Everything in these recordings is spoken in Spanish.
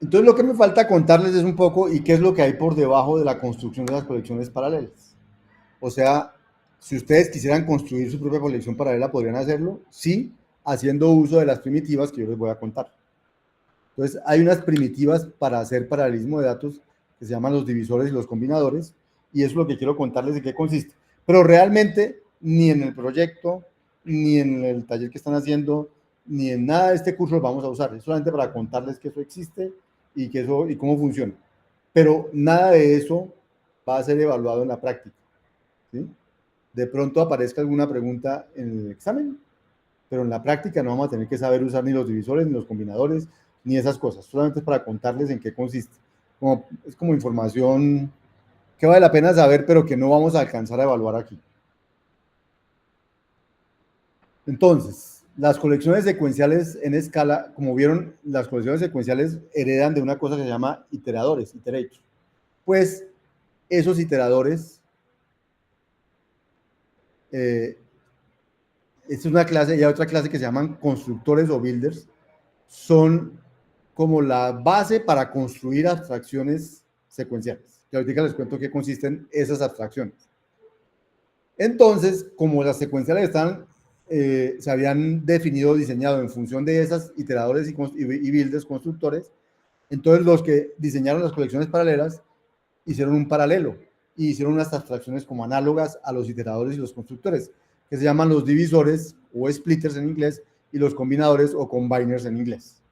Entonces lo que me falta contarles es un poco y qué es lo que hay por debajo de la construcción de las colecciones paralelas. O sea, si ustedes quisieran construir su propia colección paralela, ¿podrían hacerlo? Sí, haciendo uso de las primitivas que yo les voy a contar. Entonces, hay unas primitivas para hacer paralelismo de datos que se llaman los divisores y los combinadores, y eso es lo que quiero contarles de qué consiste. Pero realmente, ni en el proyecto, ni en el taller que están haciendo, ni en nada de este curso lo vamos a usar. Es solamente para contarles que eso existe y, que eso, y cómo funciona. Pero nada de eso va a ser evaluado en la práctica. ¿Sí? De pronto aparezca alguna pregunta en el examen, pero en la práctica no vamos a tener que saber usar ni los divisores, ni los combinadores, ni esas cosas. Solamente es para contarles en qué consiste. Es como información que vale la pena saber, pero que no vamos a alcanzar a evaluar aquí. Entonces, las colecciones secuenciales en escala, como vieron, las colecciones secuenciales heredan de una cosa que se llama iteradores, iterators. Pues esos iteradores, eh, es una clase, y hay otra clase que se llaman constructores o builders, son como la base para construir abstracciones secuenciales. Y ahorita les cuento qué consisten esas abstracciones. Entonces, como las secuenciales están, se habían definido, diseñado en función de esas iteradores y builders constructores, entonces los que diseñaron las colecciones paralelas hicieron un paralelo y hicieron unas abstracciones como análogas a los iteradores y los constructores, que se llaman los divisores o splitters en inglés y los combinadores o combiners en inglés.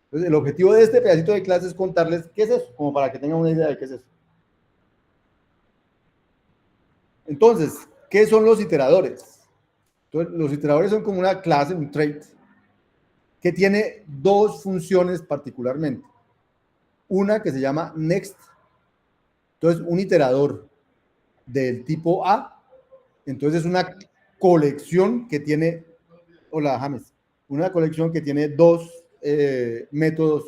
Entonces, el objetivo de este pedacito de clase es contarles qué es eso, como para que tengan una idea de qué es eso. Entonces, ¿qué son los iteradores? Entonces, los iteradores son como una clase, un trait, que tiene dos funciones particularmente. Una que se llama next. Entonces, un iterador del tipo A, entonces es una colección que tiene, hola James, una colección que tiene dos métodos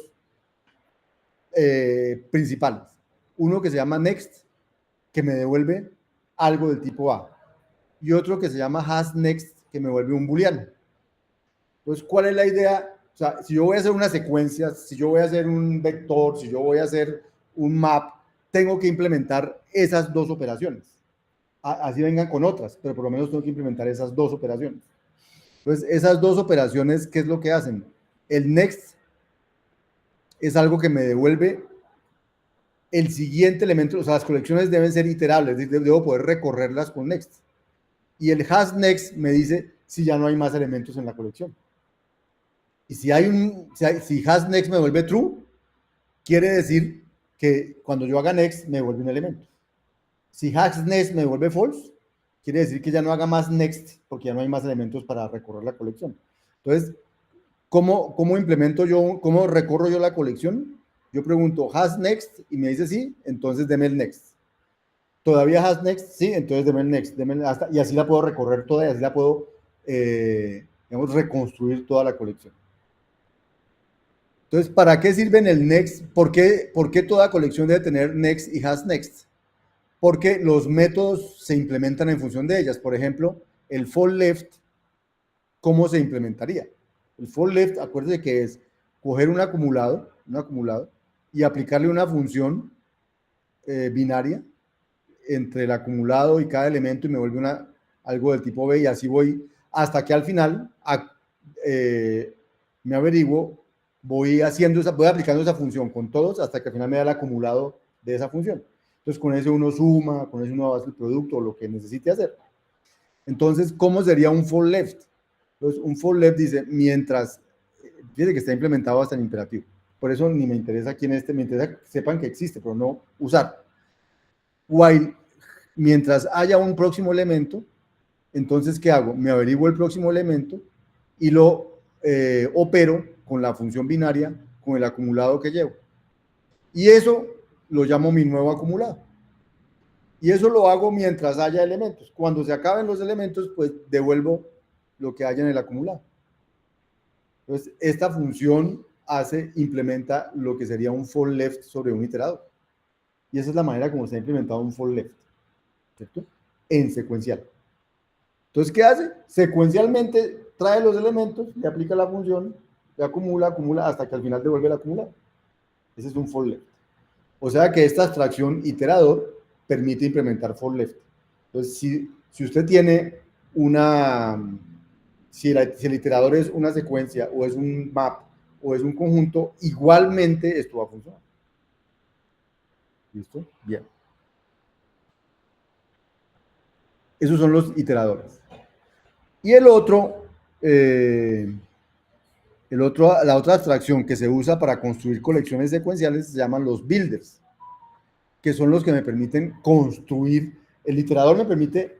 principales. Uno que se llama next, que me devuelve algo del tipo A, y otro que se llama hasNext, que me vuelve un booleano. Entonces, ¿cuál es la idea? O sea, si yo voy a hacer una secuencia, si yo voy a hacer un vector, si yo voy a hacer un map, tengo que implementar esas dos operaciones. Así vengan con otras, pero por lo menos tengo que implementar esas dos operaciones. Entonces, esas dos operaciones, ¿qué es lo que hacen? El next es algo que me devuelve el siguiente elemento, o sea, las colecciones deben ser iterables, debo poder recorrerlas con next. Y el hasNext me dice si ya no hay más elementos en la colección. Y si hasNext me vuelve true, quiere decir que cuando yo haga next me vuelve un elemento. Si hasNext me vuelve false, quiere decir que ya no haga más next porque ya no hay más elementos para recorrer la colección. Entonces, ¿cómo implemento yo, cómo recorro yo la colección? Yo pregunto hasNext y me dice sí, entonces deme el next. ¿Todavía hasNext? Sí, entonces deme el next. Y así la puedo recorrer toda y así la puedo, digamos, reconstruir toda la colección. Entonces, ¿para qué sirven el next? ¿Por qué toda colección debe tener next y hasNext? Porque los métodos se implementan en función de ellas. Por ejemplo, el for left, ¿cómo se implementaría? El for left, acuérdense que es coger un acumulado, y aplicarle una función binaria entre el acumulado y cada elemento y me vuelve algo del tipo B y así voy hasta que al final me averiguo, voy aplicando esa función con todos hasta que al final me da el acumulado de esa función. Entonces con eso uno suma, con eso uno hace el producto o lo que necesite hacer. Entonces, ¿cómo sería un for left? Entonces, un for left dice, fíjense que está implementado hasta en imperativo. Por eso ni me interesa quién es me interesa que sepan que existe, pero no usar. While, mientras haya un próximo elemento, entonces, ¿qué hago? Me averiguo el próximo elemento y lo opero con la función binaria, con el acumulado que llevo. Y eso lo llamo mi nuevo acumulado. Y eso lo hago mientras haya elementos. Cuando se acaben los elementos, pues devuelvo lo que haya en el acumulado. Entonces, esta función implementa lo que sería un for left sobre un iterador. Y esa es la manera como se ha implementado un for left, ¿cierto? En secuencial. Entonces, ¿qué hace? Secuencialmente trae los elementos, le aplica la función, le acumula hasta que al final devuelve el acumulado. Ese es un for left. O sea que esta abstracción iterador permite implementar for left. Entonces, si usted tiene si el iterador es una secuencia o es un map o es un conjunto, igualmente esto va a funcionar. ¿Listo? Bien. Esos son los iteradores. Y la otra abstracción que se usa para construir colecciones secuenciales se llaman los builders, que son los que me permiten construir. El iterador me permite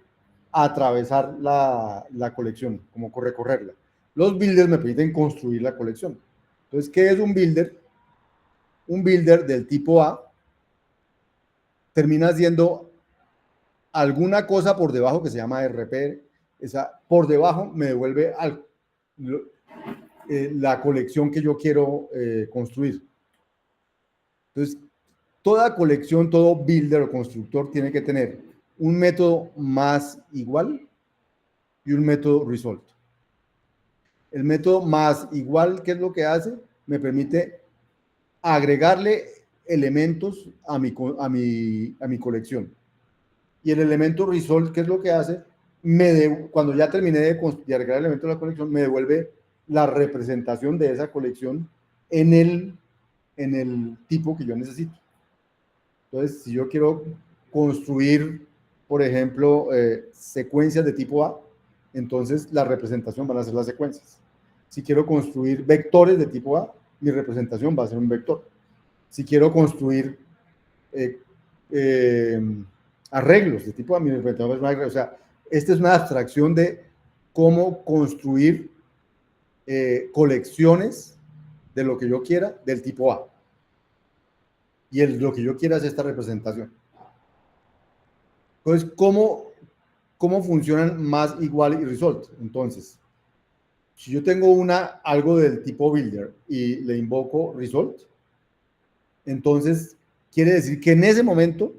atravesar la colección, como recorrerla. Los builders me permiten construir la colección. Entonces, ¿qué es un builder? Un builder del tipo A termina siendo alguna cosa por debajo que se llama RP. Esa por debajo me devuelve la colección que yo quiero construir. Entonces, toda colección, todo builder o constructor tiene que tener un método más igual y un método result. El método más igual, ¿qué es lo que hace? Me permite agregarle elementos a mi colección. Y el elemento result, ¿qué es lo que hace? Cuando ya terminé de agregar elementos a la colección, me devuelve la representación de esa colección en el tipo que yo necesito. Entonces, si yo quiero construir, por ejemplo, secuencias de tipo A, entonces la representación van a ser las secuencias. Si quiero construir vectores de tipo A, mi representación va a ser un vector. Si quiero construir arreglos de tipo A, mi representación va a ser un arreglo. O sea, esta es una abstracción de cómo construir colecciones de lo que yo quiera del tipo A. Y lo que yo quiera es esta representación. Entonces, ¿cómo funcionan más igual y result? Entonces, si yo tengo algo del tipo builder y le invoco result, entonces quiere decir que en ese momento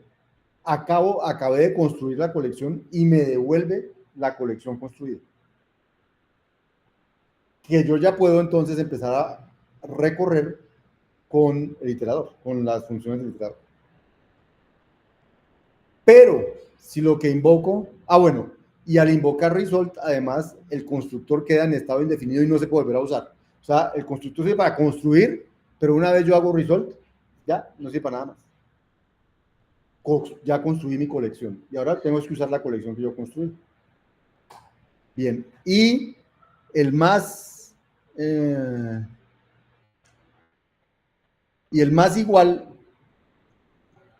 acabé de construir la colección y me devuelve la colección construida. Que yo ya puedo entonces empezar a recorrer con el iterador, con las funciones del iterador. Pero si lo que invoco, bueno, y al invocar result, además, el constructor queda en estado indefinido y no se puede volver a usar. O sea, el constructor sirve para construir, pero una vez yo hago result, ya no sirve para nada más. Ya construí mi colección y ahora tengo que usar la colección que yo construí. Bien, y el más igual,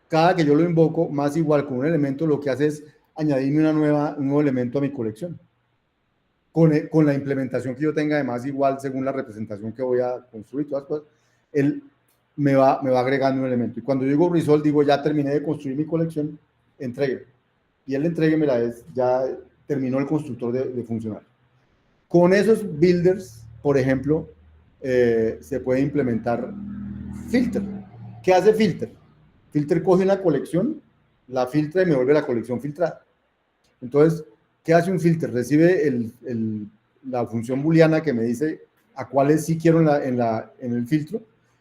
cada que yo lo invoco, más igual con un elemento, lo que hace es añadirme un nuevo elemento a mi colección. Con la implementación que yo tenga de más igual según la representación que voy a construir, todas las cosas, él me va agregando un elemento. Y cuando yo digo result, digo ya terminé de construir mi colección, entregue. Y él entréguemela, ya terminó el constructor de funcionar. Con esos builders, por ejemplo, se puede implementar filter. ¿Qué hace filter? Filter coge una colección, la filtra y me vuelve la colección filtrada. Entonces, ¿qué hace un filter? Recibe la función booleana que me dice a cuáles sí quiero en el filtro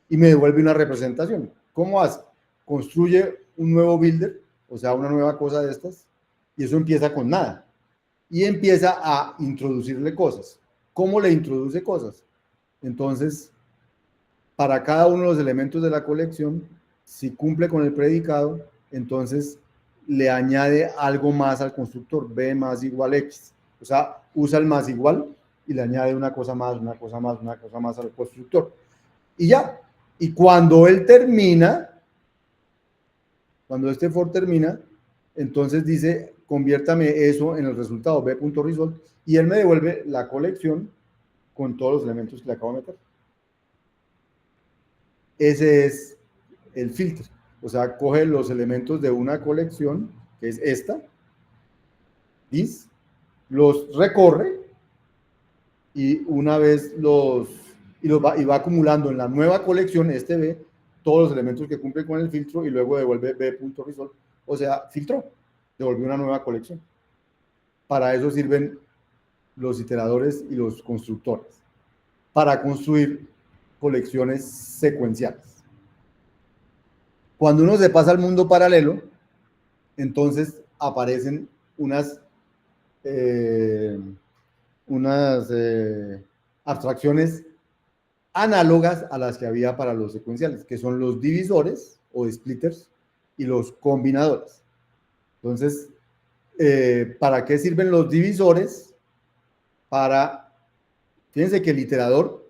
y me devuelve una representación. ¿Cómo hace? Construye un nuevo builder, o sea, una nueva cosa de estas, y eso empieza con nada. Y empieza a introducirle cosas. ¿Cómo le introduce cosas? Entonces, para cada uno de los elementos de la colección, si cumple con el predicado, entonces le añade algo más al constructor, b más igual x. O sea, usa el más igual y le añade una cosa más, una cosa más, una cosa más al constructor. Y ya. Y cuando él termina, cuando este for termina, entonces dice, conviértame eso en el resultado b.result y él me devuelve la colección con todos los elementos que le acabo de meter. Ese es el filtro. O sea, coge los elementos de una colección, que es esta, this, los recorre y una vez va acumulando en la nueva colección, este B, todos los elementos que cumplen con el filtro y luego devuelve b.result. O sea, filtró, devolvió una nueva colección. Para eso sirven los iteradores y los constructores, para construir colecciones secuenciales. Cuando uno se pasa al mundo paralelo, entonces aparecen unas abstracciones análogas a las que había para los secuenciales, que son los divisores o splitters y los combinadores. Entonces, ¿para qué sirven los divisores? Fíjense que el iterador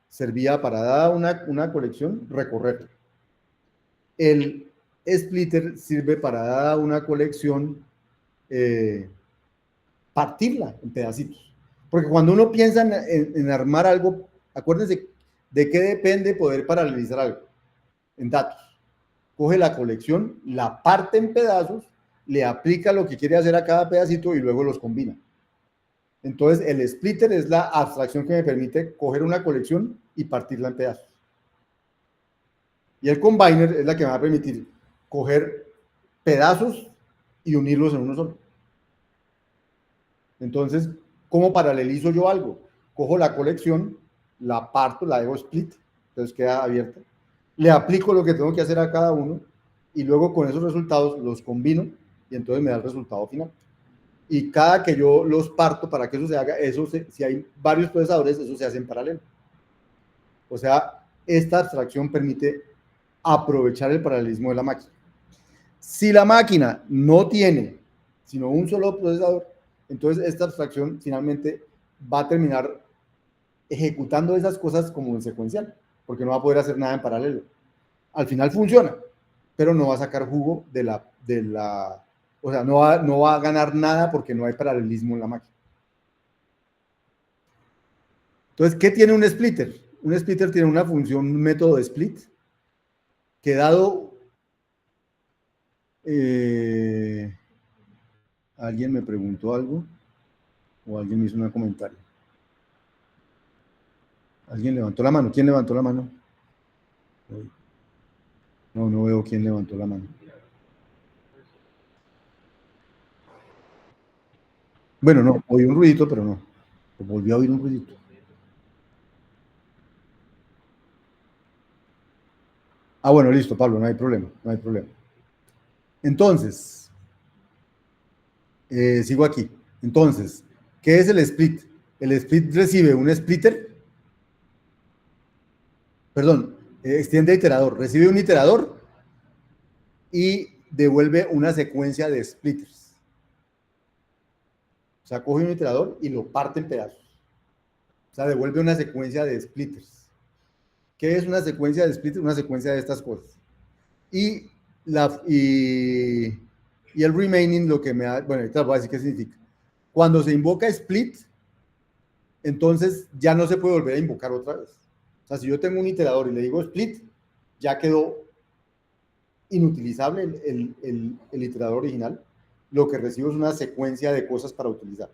servía para dada una colección recorrer. El splitter sirve para dada una colección partirla en pedacitos. Porque cuando uno piensa en armar algo, acuérdense de qué depende poder paralelizar algo. En datos. Coge la colección, la parte en pedazos, le aplica lo que quiere hacer a cada pedacito y luego los combina. Entonces, el splitter es la abstracción que me permite coger una colección y partirla en pedazos. Y el combiner es la que me va a permitir coger pedazos y unirlos en uno solo. Entonces, ¿cómo paralelizo yo algo? Cojo la colección, la parto, la hago split, entonces queda abierta. Le aplico lo que tengo que hacer a cada uno y luego con esos resultados los combino y entonces me da el resultado final. Y cada que yo los parto para que eso se haga, si hay varios procesadores, eso se hace en paralelo. O sea, esta abstracción permite aprovechar el paralelismo de la máquina. Si la máquina no tiene sino un solo procesador, entonces esta abstracción finalmente va a terminar ejecutando esas cosas como en secuencial, porque no va a poder hacer nada en paralelo. Al final funciona, pero no va a sacar jugo o sea, no va a ganar nada porque no hay paralelismo en la máquina. Entonces, ¿qué tiene un splitter? Un splitter tiene una función, un método de split, que dado... ¿alguien me preguntó algo? ¿O alguien me hizo un comentario? ¿Alguien levantó la mano? ¿Quién levantó la mano? No veo quién levantó la mano. Bueno, no, oí un ruidito, pero no. Volví a oír un ruidito. Ah, bueno, listo, Pablo, no hay problema, no hay problema. Entonces, sigo aquí. Entonces, ¿qué es el split? El split recibe un splitter, perdón, extiende iterador, recibe un iterador y devuelve una secuencia de splitters. O sea, coge un iterador y lo parte en pedazos. O sea, devuelve una secuencia de splitters. ¿Qué es una secuencia de splitters? Una secuencia de estas cosas. Y el remaining lo que me da, bueno, ahorita voy a decir qué significa. Cuando se invoca split, entonces ya no se puede volver a invocar otra vez. O sea, si yo tengo un iterador y le digo split, ya quedó inutilizable el iterador original. Lo que recibo es una secuencia de cosas para utilizar.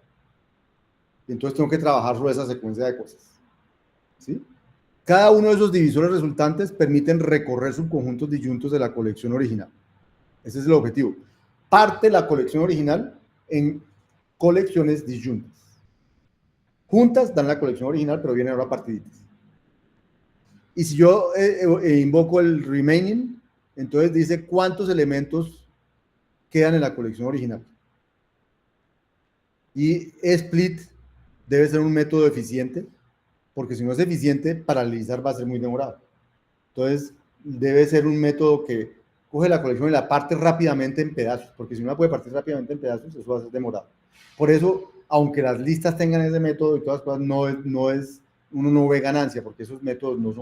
Y entonces tengo que trabajar sobre esa secuencia de cosas. ¿Sí? Cada uno de esos divisores resultantes permiten recorrer subconjuntos disyuntos de la colección original. Ese es el objetivo. Parte la colección original en colecciones disyuntas. Juntas dan la colección original, pero vienen ahora partiditas. Y si yo invoco el remaining, entonces dice cuántos elementos quedan en la colección original. Y split debe ser un método eficiente, porque si no es eficiente, paralelizar va a ser muy demorado. Entonces, debe ser un método que coge la colección y la parte rápidamente en pedazos, porque si uno la puede partir rápidamente en pedazos, eso va a ser demorado. Por eso, aunque las listas tengan ese método y todas las cosas, uno no ve ganancia, porque esos métodos no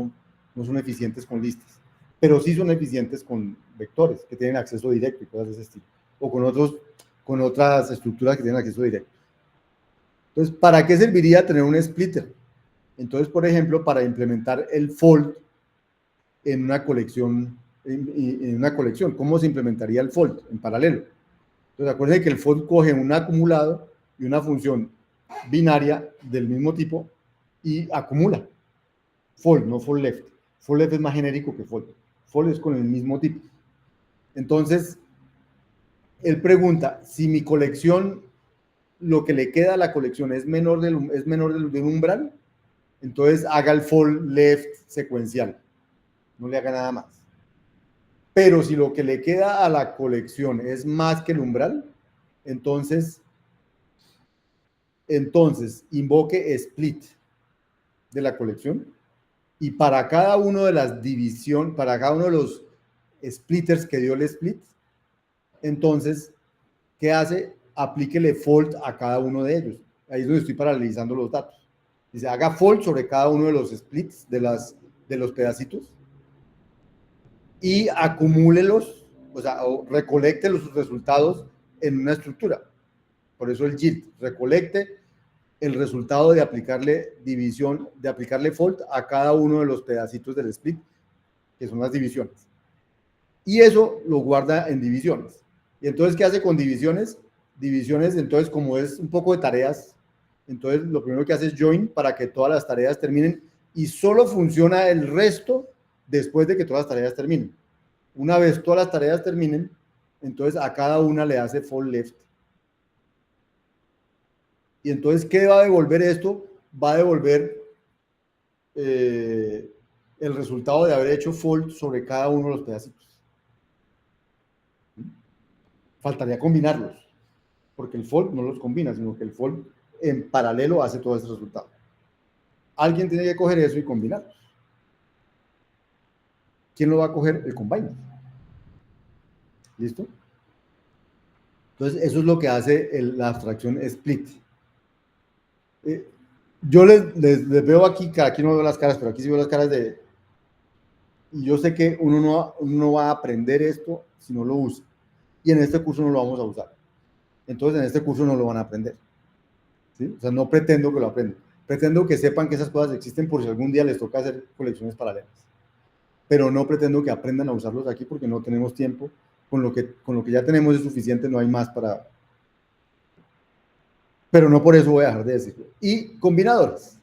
son eficientes con listas, pero sí son eficientes con vectores, que tienen acceso directo y cosas de ese estilo, o con otras estructuras que tienen acceso directo. Entonces, ¿para qué serviría tener un splitter? Entonces, por ejemplo, para implementar el fold en una colección, ¿cómo se implementaría el fold en paralelo? Entonces, acuérdense que el fold coge un acumulado y una función binaria del mismo tipo y acumula. Fold, no fold left. Fold left es más genérico que fold. Fold es con el mismo tipo. Entonces, él pregunta, si mi colección, lo que le queda a la colección es menor del umbral, entonces haga el fold left secuencial. No le haga nada más. Pero si lo que le queda a la colección es más que el umbral, entonces invoque split de la colección y para cada uno de las divisiones, para cada uno de los splitters que dio el split, entonces, ¿qué hace? Aplíquele fault a cada uno de ellos. Ahí es donde estoy paralelizando los datos. Dice, haga fault sobre cada uno de los splits de los pedacitos y acumúlelos, o sea, o recolecte los resultados en una estructura. Por eso el yield, recolecte el resultado de aplicarle división, de aplicarle fault a cada uno de los pedacitos del split, que son las divisiones. Y eso lo guarda en divisiones. Y entonces, ¿qué hace con divisiones? Divisiones, entonces, como es un poco de tareas, entonces lo primero que hace es join para que todas las tareas terminen y solo funciona el resto después de que todas las tareas terminen. Una vez todas las tareas terminen, entonces a cada una le hace fall left. Y entonces, ¿qué va a devolver esto? Va a devolver el resultado de haber hecho fall sobre cada uno de los pedacitos. Faltaría combinarlos, porque el fall no los combina, sino que el fall en paralelo hace todo ese resultado. Alguien tiene que coger eso y combinarlos. ¿Quién lo va a coger? El combiner. ¿Listo? Entonces, eso es lo que hace la abstracción split. Yo les veo aquí, aquí no veo las caras, pero aquí sí veo las caras de... Y yo sé que uno no va a aprender esto si no lo usa. Y en este curso no lo vamos a usar. Entonces, en este curso no lo van a aprender. ¿Sí? O sea, no pretendo que lo aprendan. Pretendo que sepan que esas cosas existen por si algún día les toca hacer colecciones paralelas. Pero no pretendo que aprendan a usarlos aquí porque no tenemos tiempo. Con lo que ya tenemos es suficiente, no hay más para... Pero no por eso voy a dejar de decirlo. Y combinadores.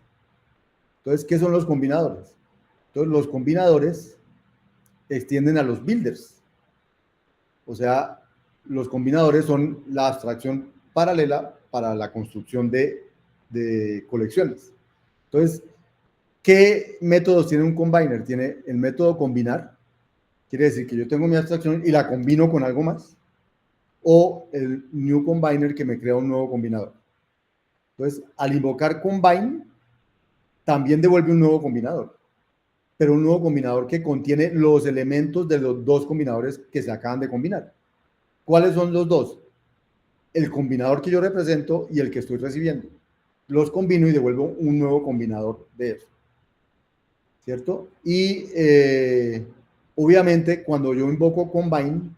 Entonces, ¿qué son los combinadores? Entonces, los combinadores extienden a los builders. O sea, los combinadores son la abstracción paralela para la construcción de colecciones. Entonces, ¿qué métodos tiene un combiner? Tiene el método combinar, quiere decir que yo tengo mi abstracción y la combino con algo más, o el new combiner que me crea un nuevo combinador. Entonces, al invocar combine, también devuelve un nuevo combinador, pero un nuevo combinador que contiene los elementos de los dos combinadores que se acaban de combinar. ¿Cuáles son los dos? El combinador que yo represento y el que estoy recibiendo. Los combino y devuelvo un nuevo combinador de eso. ¿Cierto? Y obviamente cuando yo invoco combine,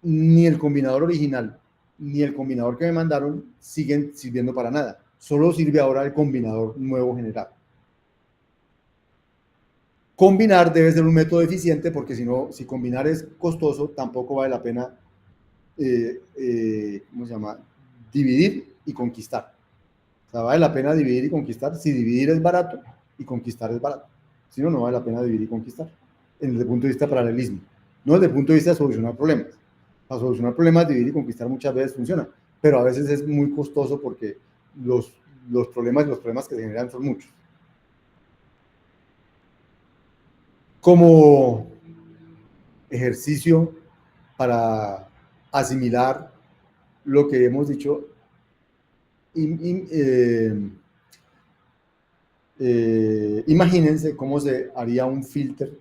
ni el combinador original ni el combinador que me mandaron siguen sirviendo para nada. Solo sirve ahora el combinador nuevo generado. Combinar debe ser un método eficiente porque si combinar es costoso, tampoco vale la pena ¿cómo se llama? Dividir y conquistar. O sea, vale la pena dividir y conquistar si dividir es barato y conquistar es barato. Si no, no vale la pena dividir y conquistar. Desde el punto de vista de paralelismo. No desde el punto de vista de solucionar problemas. Para solucionar problemas, dividir y conquistar muchas veces funciona, pero a veces es muy costoso porque los problemas que se generan son muchos. Como ejercicio para asimilar lo que hemos dicho, imagínense cómo se haría un filter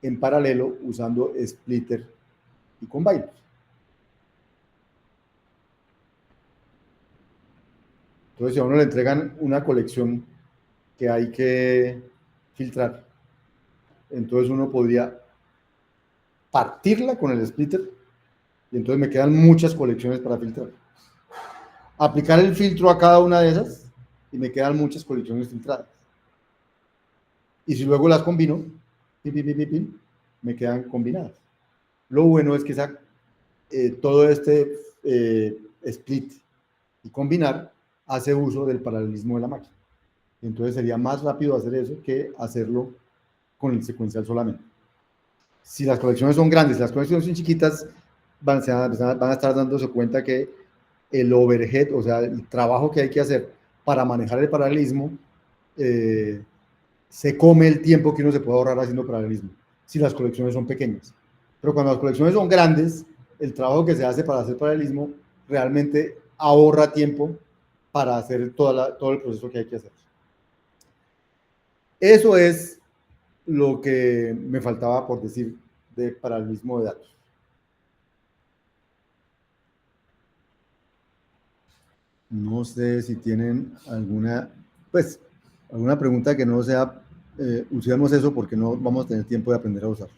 en paralelo usando splitter y combiner. Entonces, si a uno le entregan una colección que hay que filtrar, entonces uno podría partirla con el splitter y entonces me quedan muchas colecciones para filtrar. Aplicar el filtro a cada una de esas y me quedan muchas colecciones filtradas. Y si luego las combino, me quedan combinadas. Lo bueno es que todo este split y combinar hace uso del paralelismo de la máquina. Entonces sería más rápido hacer eso que hacerlo con el secuencial solamente. Si las colecciones son grandes, si las colecciones son chiquitas, van a estar dándose cuenta que el overhead, o sea, el trabajo que hay que hacer para manejar el paralelismo, se come el tiempo que uno se puede ahorrar haciendo paralelismo, si las colecciones son pequeñas. Pero cuando las colecciones son grandes, el trabajo que se hace para hacer paralelismo realmente ahorra tiempo para hacer todo el proceso que hay que hacer. Eso es lo que me faltaba por decir de paralelismo de datos. No sé si tienen alguna pregunta que no sea, usemos eso porque no vamos a tener tiempo de aprender a usar.